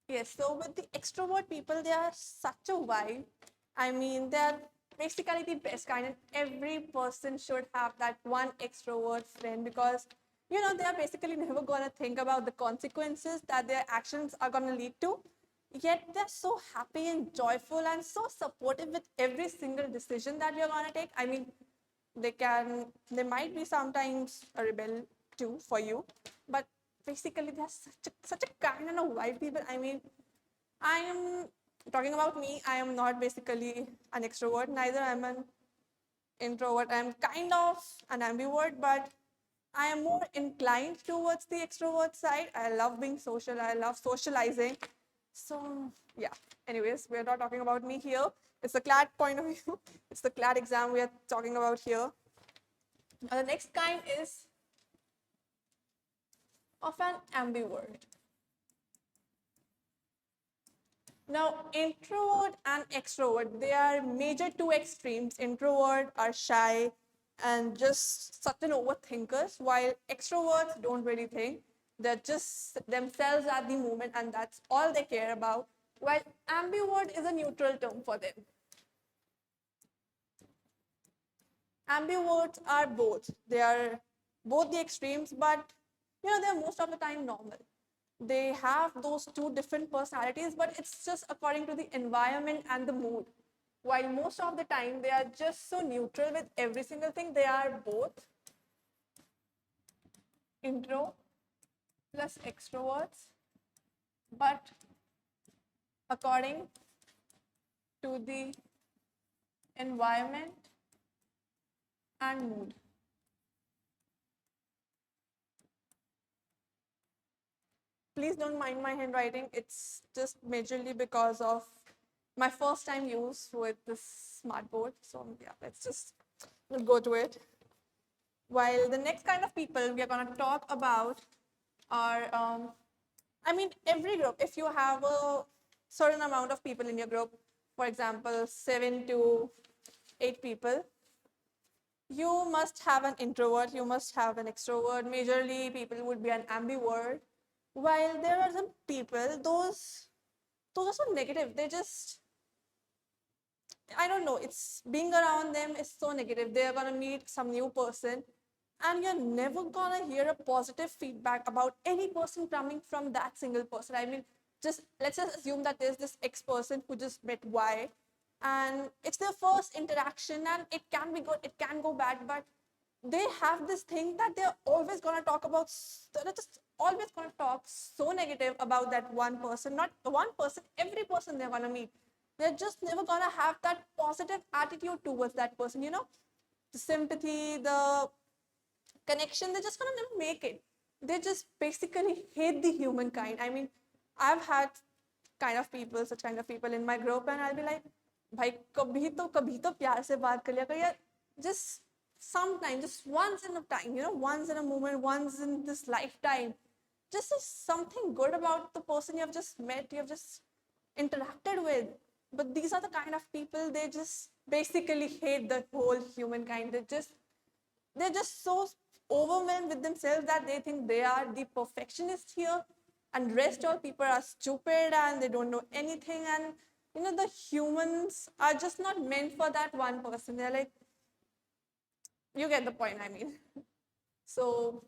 Yes, so with the extrovert people, they are such a vibe. I mean, they're basically the best kind, and every person should have that one extrovert friend because, they're basically never gonna think about the consequences that their actions are gonna lead to. Yet they're so happy and joyful and so supportive with every single decision that you're gonna take. I mean, they might be sometimes a rebel too for you, but basically they're such a kind and a wild people. I mean, I am talking about me. I am not basically an extrovert, neither I'm an introvert. I'm kind of an ambivert, but I am more inclined towards the extrovert side. I love being social, I love socializing. So, yeah. Anyways, we're not talking about me here. It's the Clat point of view. It's the Clat exam we are talking about here. The next kind is of an ambivert. Now, introvert and extrovert, they are major two extremes. Introvert are shy and just certain overthinkers, while extroverts don't really think. They're just themselves at the moment, and that's all they care about. While ambivert is a neutral term for them. Ambiverts are both. They are both the extremes, but they're most of the time normal. They have those two different personalities, but it's just according to the environment and the mood. While most of the time they are just so neutral with every single thing, they are both intro plus extroverts, but according to the environment and mood. Please don't mind my handwriting. It's just majorly because of my first time use with this smartboard. So yeah, let's just go to it. While the next kind of people we are going to talk about are, I mean, every group, if you have a certain amount of people in your group, for example, 7 to 8 people, you must have an introvert, you must have an extrovert. Majorly, people would be an ambivert. While there are some people, those are so negative. They just, I don't know, it's being around them is so negative. They're gonna meet some new person and you're never gonna hear a positive feedback about any person coming from that single person. I mean, just let's just assume that there's this X person who just met Y and it's their first interaction and it can be good, it can go bad, but they have this thing that they're always going to talk about, they're just always going to talk so negative about that one person, not one person, every person they're going to meet. They're just never going to have that positive attitude towards that person, the sympathy, the connection, they're just going to never make it. They just basically hate the humankind. I mean, I've had such kind of people in my group, and I'll be like, भाई कभी तो प्यार से बात कर लिया कर यार, just sometime, just once in a time, once in a moment, once in this lifetime, just something good about the person you have just met, you have just interacted with. But these are the kind of people, they just basically hate the whole humankind. They're just so overwhelmed with themselves that they think they are the perfectionist here, and rest all people are stupid and they don't know anything. And the humans are just not meant for that one person. They're like, you get the point, I mean. So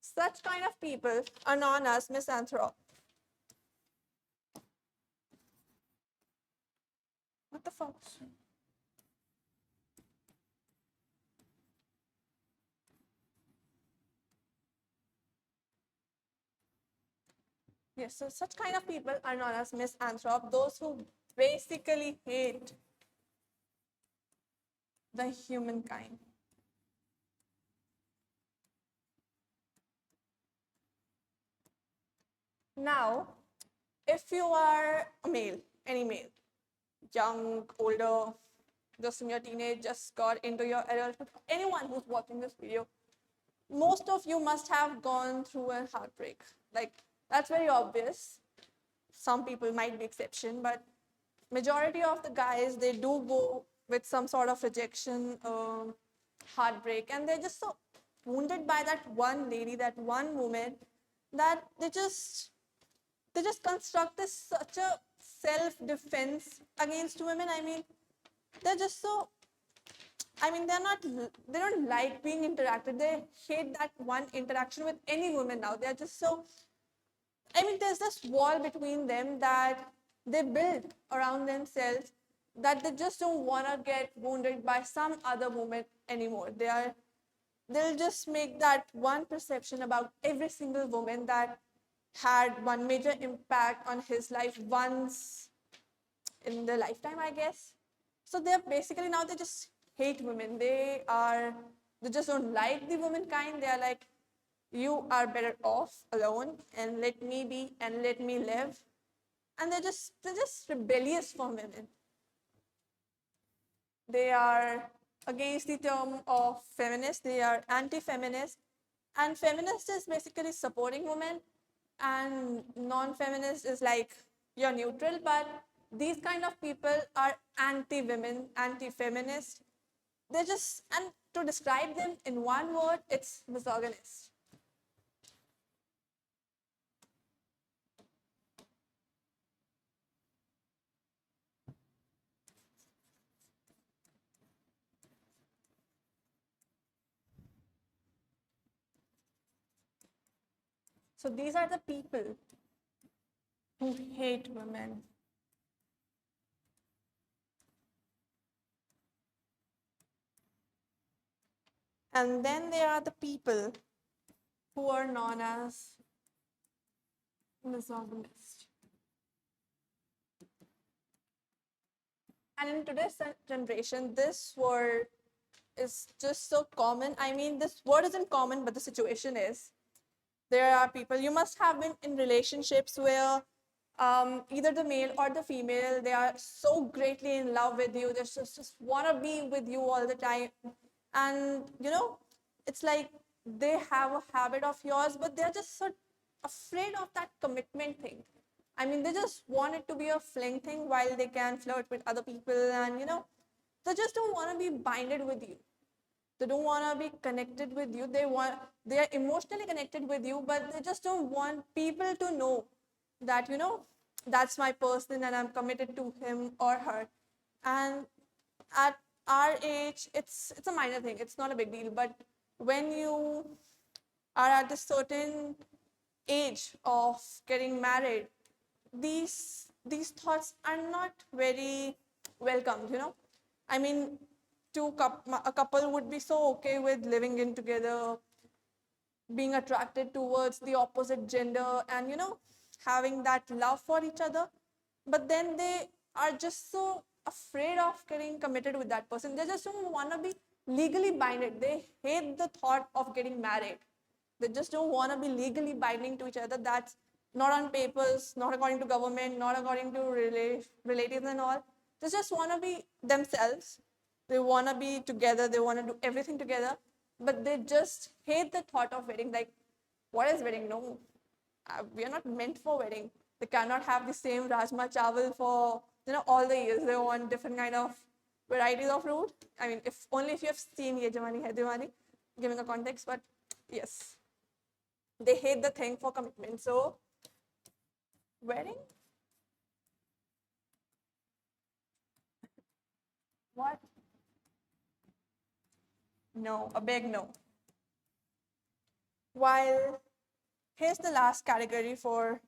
such kind of people are known as misanthrope. What the fuck? Yes, so such kind of people are known as misanthrope, those who basically hate the humankind. Now, if you are a male, any male, young, older, just in your teenage, just got into your adulthood, anyone who's watching this video, most of you must have gone through a heartbreak. Like, that's very obvious. Some people might be exception, but majority of the guys, they do go with some sort of rejection, heartbreak, and they're just so wounded by that one lady, that one woman, that they just they just construct this such a self-defense against women. I mean, they're just so, I mean, they don't like being interacted. They hate that one interaction with any woman now. They're just so, I mean, there's this wall between them that they build around themselves, that they just don't want to get wounded by some other woman anymore. They'll just make that one perception about every single woman that had one major impact on his life once in their lifetime, I guess. So they're basically now they just hate women. They just don't like the womankind. They are like, you are better off alone and let me be and let me live. And they're just rebellious for women. They are against the term of feminist. They are anti-feminist. And feminist is basically supporting women, and non-feminist is like you're neutral. But these kind of people are anti-women, anti-feminist. They're just, and to describe them in one word, it's misogynist. So these are the people who hate women. And then there are the people who are known as misogynist. And in today's generation, this word is just so common. I mean, this word isn't common, but the situation is. There are people, you must have been in relationships where either the male or the female, they are so greatly in love with you. They just want to be with you all the time. And, it's like they have a habit of yours, but they're just so afraid of that commitment thing. I mean, they just want it to be a fling thing while they can flirt with other people, and, they just don't want to be binded with you. They don't want to be connected with you. They are emotionally connected with you, but they just don't want people to know that, that's my person and I'm committed to him or her. And at our age, it's a minor thing. It's not a big deal. But when you are at a certain age of getting married, these thoughts are not very welcomed. I mean, a couple would be so okay with living in together, being attracted towards the opposite gender, and having that love for each other. But then they are just so afraid of getting committed with that person. They just don't want to be legally binded. They hate the thought of getting married. They just don't want to be legally binding to each other. That's not on papers, not according to government, not according to relatives and all. They just want to be themselves. They want to be together. They want to do everything together. But they just hate the thought of wedding. Like, what is wedding? No, we are not meant for wedding. They cannot have the same rajma chawal for all the years. They want different kind of varieties of food. I mean, if only if you have seen Ye Jawani Hai Diwani, giving a context. But yes, they hate the thing for commitment. So wedding? What? No, a big no. While here's the last category for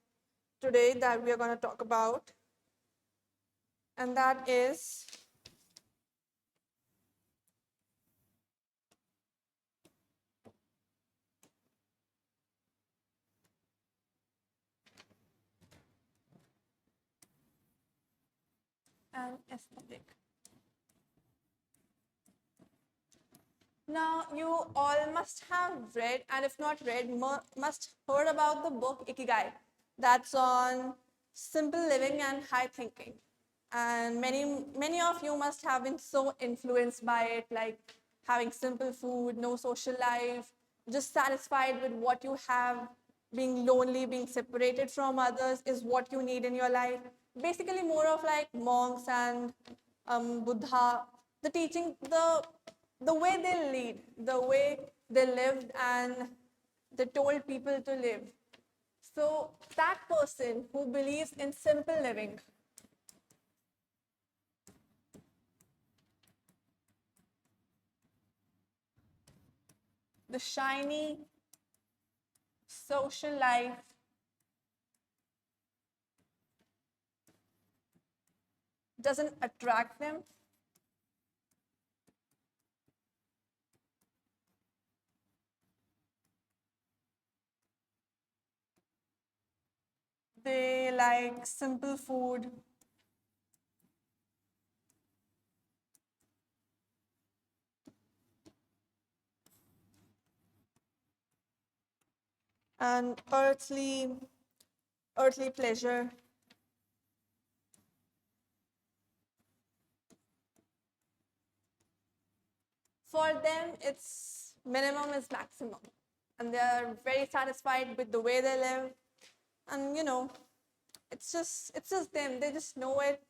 today that we are going to talk about, and that is an aesthetic. Now, you all must have read, and if not read, must heard about the book Ikigai. That's on simple living and high thinking. And many of you must have been so influenced by it, like having simple food, no social life, just satisfied with what you have, being lonely, being separated from others is what you need in your life. Basically, more of like monks and Buddha, the teaching, the way they lead, the way they lived, and they told people to live. So that person who believes in simple living, the shiny social life doesn't attract them, they like simple food, and earthly pleasure. For them, it's minimum is maximum. And they're very satisfied with the way they live. And it's just them. They just know it.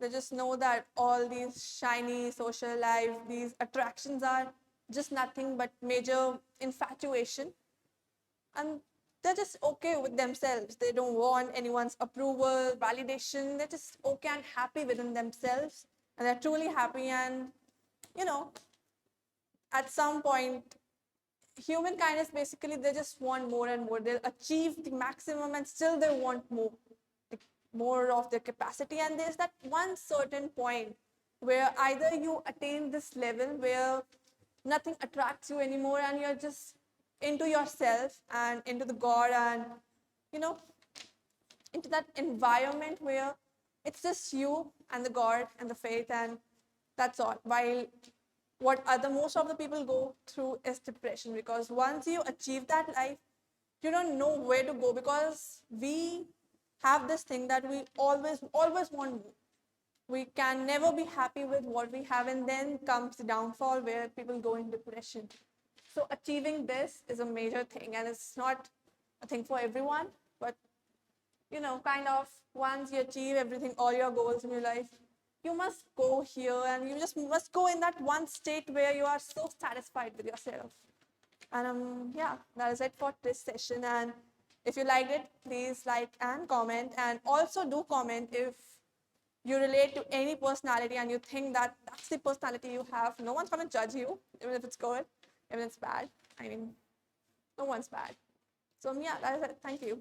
They just know that all these shiny social life, these attractions are just nothing but major infatuation. And they're just okay with themselves. They don't want anyone's approval, validation. They're just okay and happy within themselves. And they're truly happy. And, you know, at some point, humankind is basically they just want more and more. They'll achieve the maximum and still they want more, like more of their capacity. And there's that one certain point where either you attain this level where nothing attracts you anymore and you're just into yourself and into the God and, you know, into that environment where it's just you and the God and the faith and that's all. While what other most of the people go through is depression because once you achieve that life, you don't know where to go because we have this thing that we always want more. We can never be happy with what we have and then comes the downfall where people go in depression. So achieving this is a major thing and it's not a thing for everyone, but kind of once you achieve everything, all your goals in your life, you must go here and you just must go in that one state where you are so satisfied with yourself. And yeah, that is it for this session. And if you liked it, please like and comment. And also do comment if you relate to any personality and you think that that's the personality you have. No one's going to judge you, even if it's good, even if it's bad. I mean, no one's bad. So yeah, that is it. Thank you.